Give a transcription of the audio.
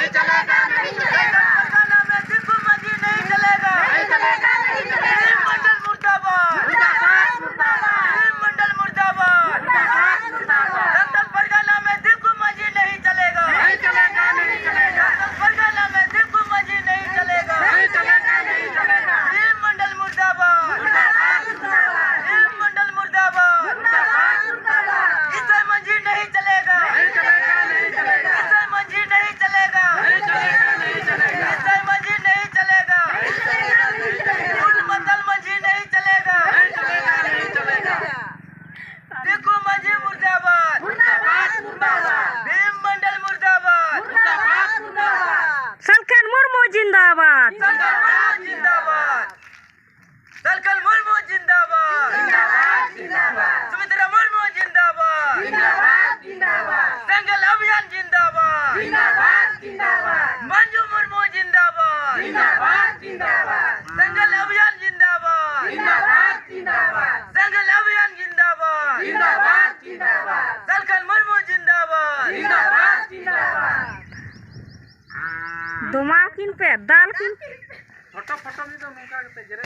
नहीं चलेगा, नहीं चलेगा। परगना में दिक्कू मंजी नहीं चलेगा, नहीं चलेगा, नहीं चलेगा। मंडल मुर्दाबाद, मुर्दाबाद, मुर्दाबाद, मंडल मुर्दाबाद, मुर्दाबाद, मुर्दाबाद। दंगल परगना में दिक्कू मंजी नहीं चलेगा, नहीं चलेगा, नहीं चलेगा। दंगल परगना में दिक्कू मंजी नहीं चलेगा, नहीं चलेगा, नहीं चलेगा। मंडल मुर्दाबाद, मुर्दाबाद, मुर्दाबाद, मंडल मुर्दाबाद, मुर्दाबाद, मुर्दाबाद। ईसाई मंजी नहीं चलेगा, नहीं चलेगा, नहीं चलेगा। ईसाई मंजी नहीं चलेगा, नहीं चलेगा, नहीं चलेगा। ईसाई मंजी नहीं चलेगा, नहीं चलेगा, नहीं चलेगा। फुल मतल मंजी नहीं चलेगा, नहीं चलेगा, नहीं चलेगा। दिक्कू मंजी मुर्दाबाद, मुर्दाबाद, मुर्दाबाद, भीम मंडल मुर्दाबाद, मुर्दाबाद, मुर्दाबाद। सलखन मुर्मू जिंदाबाद। जिंदाबाद जिंदाबाद, दलकल मुर्मू जिंदाबाद, जिंदाबाद, जिंदाबाद, सुमित्रा मुर्मू जिंदाबाद, जिंदाबाद, जिंदाबाद, दंगल अभियान जिंदाबाद, जिंदाबाद, जिंदाबाद, मंजू मुर्मू जिंदाबाद, जिंदाबाद, जिंदाबाद, दंगल अभियान जिंदाबाद, जिंदाबाद, जिंदाबाद, दंगल अभियान जिंदाबाद, जिंदाबाद, जिंदाबाद, दलकल मुर्मू जिंदाबाद, जिंदाबाद, जिंदाबाद। दुमा किन पे दाल किन फोटो फोटो भी तो मुका के जरे